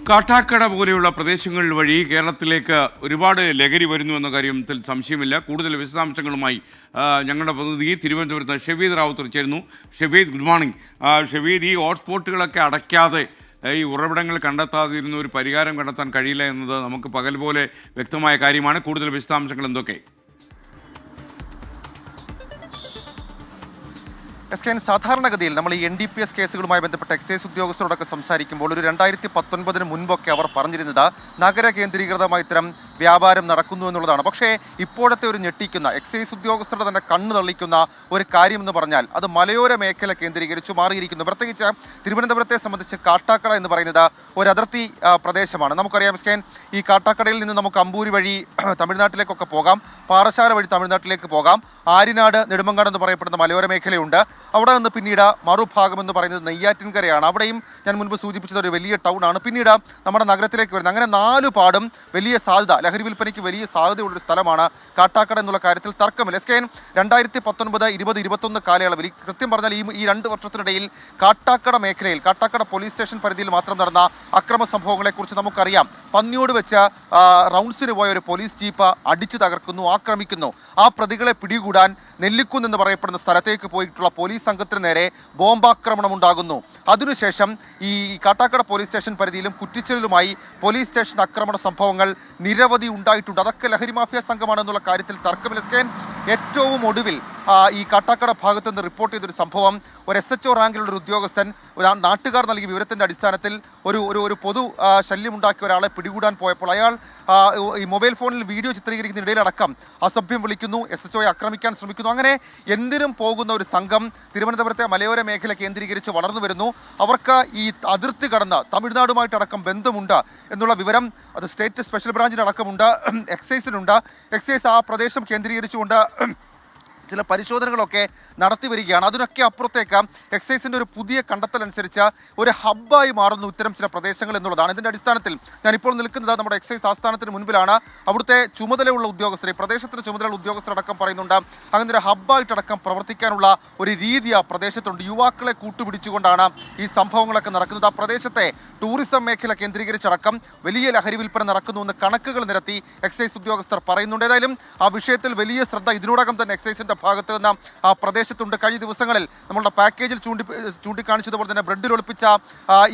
കാട്ടാക്കട പോലെയുള്ള പ്രദേശങ്ങൾ വഴി കേരളത്തിലേക്ക് ഒരുപാട് ലഹരി വരുന്നു എന്ന കാര്യത്തിൽ സംശയമില്ല. കൂടുതൽ വിശദാംശങ്ങളുമായി ഞങ്ങളുടെ പ്രതിനിധി തിരുവനന്തപുരത്ത് ഷെവീദ് റാവുത്തർ ചേരുന്നു. Shaveed, good morning. ഷെവീദ്, ഈ ഹോട്ട്സ്പോട്ടുകളൊക്കെ അടയ്ക്കാതെ ഈ ഉറവിടങ്ങൾ കണ്ടെത്താതിരുന്ന ഒരു പരിഹാരം കണ്ടെത്താൻ കഴിയില്ല എന്നത് നമുക്ക് പകൽ പോലെ വ്യക്തമായ കാര്യമാണ്. കൂടുതൽ വിശദാംശങ്ങൾ എന്തൊക്കെ? സാധാരണഗതിയിൽ നമ്മൾ ഈ NDPS കേസുകളുമായി ബന്ധപ്പെട്ട എക്സൈസ് ഉദ്യോഗസ്ഥരോടൊക്കെ സംസാരിക്കുമ്പോൾ ഒരു 2019 മുൻപൊക്കെ അവർ പറഞ്ഞിരുന്നത് നഗര കേന്ദ്രീകൃതമായി ഇത്തരം വ്യാപാരം നടക്കുന്നു എന്നുള്ളതാണ്. പക്ഷേ ഇപ്പോഴത്തെ ഒരു ഞെട്ടിക്കുന്ന എക്സൈസ് ഉദ്യോഗസ്ഥരുടെ തന്നെ കണ്ണ് തള്ളിക്കുന്ന ഒരു കാര്യം എന്ന് പറഞ്ഞാൽ അത് മലയോര മേഖല കേന്ദ്രീകരിച്ചു മാറിയിരിക്കുന്നു. പ്രത്യേകിച്ച് തിരുവനന്തപുരത്തെ സംബന്ധിച്ച് കാട്ടാക്കട എന്ന് പറയുന്നത് ഒരു അതിർത്തി പ്രദേശമാണ്. നമുക്കറിയാം സ്കേൻ, ഈ കാട്ടാക്കടയിൽ നിന്ന് നമുക്ക് അമ്പൂരി വഴി തമിഴ്നാട്ടിലേക്കൊക്കെ പോകാം, പാറശാല വഴി തമിഴ്നാട്ടിലേക്ക് പോകാം, ആര്യനാട്, നെടുമങ്ങാട് എന്ന് പറയപ്പെടുന്ന മലയോര മേഖലയുണ്ട്. അവിടെ നിന്ന് പിന്നീട് മറുഭാഗം എന്ന് പറയുന്നത് നെയ്യാറ്റിൻകരയാണ്. അവിടെയും ഞാൻ മുൻപ് സൂചിപ്പിച്ചത് ഒരു വലിയ ടൗൺ ആണ്. പിന്നീട് നമ്മുടെ നഗരത്തിലേക്ക് വരുന്നത്. അങ്ങനെ 4 പാടും വലിയ സാധ്യത, ലഹരി വിൽപ്പനയ്ക്ക് വലിയ സാധ്യതയുള്ളൊരു സ്ഥലമാണ് കാട്ടാക്കട എന്നുള്ള കാര്യത്തിൽ തർക്കമില്ല. എസ്കേൻ 2019, 20, 21 കാലയളവിൽ, കൃത്യം പറഞ്ഞാൽ ഈ 2 വർഷത്തിനിടയിൽ കാട്ടാക്കട മേഖലയിൽ, കാട്ടാക്കട പോലീസ് സ്റ്റേഷൻ പരിധിയിൽ മാത്രം നടന്ന അക്രമ സംഭവങ്ങളെക്കുറിച്ച് നമുക്കറിയാം. പന്നിയോട് വെച്ച് റൗണ്ട്സിന് പോയ ഒരു പോലീസ് ജീപ്പ് അടിച്ചു തകർക്കുന്നു, ആക്രമിക്കുന്നു. ആ പ്രതികളെ പിടികൂടാൻ നെല്ലിക്കുന്ന് എന്ന് പറയപ്പെടുന്ന സ്ഥലത്തേക്ക് പോയിട്ടുള്ള പോലീസ് സംഘത്തിന് നേരെ ബോംബാക്രമണം ഉണ്ടാകുന്നു. അതിനുശേഷം ഈ കാട്ടാക്കട പോലീസ് സ്റ്റേഷൻ പരിധിയിലും കുറ്റിച്ചലിലുമായി പോലീസ് സ്റ്റേഷൻ ആക്രമണ സംഭവങ്ങൾ നിരവധി ഉണ്ടായിട്ടുണ്ട്. അതൊക്കെ ലഹരി മാഫിയ സംഘമാണെന്നുള്ള കാര്യത്തിൽ തർക്കമില്ല. ഏറ്റവും ഒടുവിൽ ഈ കാട്ടാക്കട ഭാഗത്ത് നിന്ന് റിപ്പോർട്ട് ചെയ്തൊരു സംഭവം, ഒരു SHO റാങ്കിലുള്ള ഒരു ഉദ്യോഗസ്ഥൻ നാട്ടുകാർ നൽകിയ വിവരത്തിൻ്റെ അടിസ്ഥാനത്തിൽ ഒരു പൊതു ശല്യമുണ്ടാക്കിയ ഒരാളെ പിടികൂടാൻ പോയപ്പോൾ അയാൾ ഈ മൊബൈൽ ഫോണിൽ വീഡിയോ ചിത്രീകരിക്കുന്നതിനിടയിലടക്കം അസഭ്യം വിളിക്കുന്നു, SHOയെ ആക്രമിക്കാൻ ശ്രമിക്കുന്നു. അങ്ങനെ എന്തിനും പോകുന്ന ഒരു സംഘം തിരുവനന്തപുരത്തെ മലയോര മേഖല കേന്ദ്രീകരിച്ച് വളർന്നു വരുന്നു. അവർക്ക് ഈ അതിർത്തി കടന്ന് തമിഴ്നാടുമായിട്ടടക്കം ബന്ധമുണ്ട് എന്നുള്ള വിവരം അത് സ്റ്റേറ്റ് സ്പെഷ്യൽ ബ്രാഞ്ചിനടക്കമുണ്ട്, എക്സൈസിനുണ്ട്. എക്സൈസ് ആ പ്രദേശം കേന്ദ്രീകരിച്ചുകൊണ്ട് ചില പരിശോധനകളൊക്കെ നടത്തി വരികയാണ്. അതിനൊക്കെ അപ്പുറത്തേക്ക് എക്സൈസിൻ്റെ ഒരു പുതിയ കണ്ടെത്തലനുസരിച്ച് ഒരു ഹബ്ബായി മാറുന്നു ഇത്തരം ചില പ്രദേശങ്ങൾ എന്നുള്ളതാണ്. ഇതിൻ്റെ അടിസ്ഥാനത്തിൽ ഞാനിപ്പോൾ നിൽക്കുന്നത് നമ്മുടെ എക്സൈസ് ആസ്ഥാനത്തിന് മുൻപിലാണ്. അവിടുത്തെ ചുമതലയുള്ള ഉദ്യോഗസ്ഥർ, പ്രദേശത്തിന് ചുമതലയുള്ള ഉദ്യോഗസ്ഥരടക്കം പറയുന്നുണ്ട് അങ്ങനെ ഒരു ഹബ്ബായിട്ടടക്കം പ്രവർത്തിക്കാനുള്ള ഒരു രീതി ആ പ്രദേശത്തുണ്ട്. യുവാക്കളെ കൂട്ടുപിടിച്ചുകൊണ്ടാണ് ഈ സംഭവങ്ങളൊക്കെ നടക്കുന്നത്. ആ പ്രദേശത്തെ ടൂറിസം മേഖല കേന്ദ്രീകരിച്ചടക്കം വലിയ ലഹരി വിൽപ്പന നടക്കുന്നുവെന്ന് കണക്കുകൾ നിരത്തി എക്സൈസ് ഉദ്യോഗസ്ഥർ പറയുന്നുണ്ട്. ഏതായാലും ആ വിഷയത്തിൽ വലിയ ശ്രദ്ധ ഇതിനോടകം തന്നെ എക്സൈസിൻ്റെ ഭാഗത്ത് നിന്ന് ആ പ്രദേശത്തുണ്ട്. കഴിഞ്ഞ ദിവസങ്ങളിൽ നമ്മളുടെ പാക്കേജിൽ ചൂണ്ടിക്കാണിച്ചതുപോലെ തന്നെ ബ്രെഡിൽ ഒളിപ്പിച്ച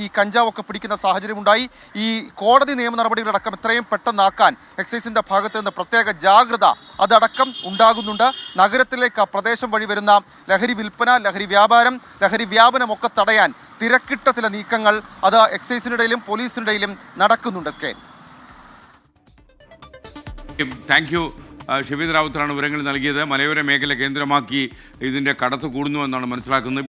ഈ കഞ്ചാവൊക്കെ പിടിക്കുന്ന സാഹചര്യമുണ്ടായി. ഈ കോടതി നിയമ നടപടികളടക്കം എത്രയും പെട്ടെന്നാക്കാൻ എക്സൈസിൻ്റെ ഭാഗത്ത് നിന്ന് പ്രത്യേക ജാഗ്രത അതടക്കം ഉണ്ടാകുന്നുണ്ട്. നഗരത്തിലേക്ക് ആ പ്രദേശം വഴി വരുന്ന ലഹരി വിൽപ്പന, ലഹരി വ്യാപാരം, ലഹരി വ്യാപനമൊക്കെ തടയാൻ തിരക്കിട്ട ചില നീക്കങ്ങൾ അത് എക്സൈസിനിടയിലും പോലീസിനിടയിലും നടക്കുന്നുണ്ട്. സ്കേൻ, താങ്ക് യു. ഷെവീദ് റാവുത്തറാണ് വിവരങ്ങൾ നൽകിയത്. മലയോര മേഖല കേന്ദ്രമാക്കി ഇതിൻ്റെ കടത്ത് കൂടുന്നു എന്നാണ് മനസ്സിലാക്കുന്നത്.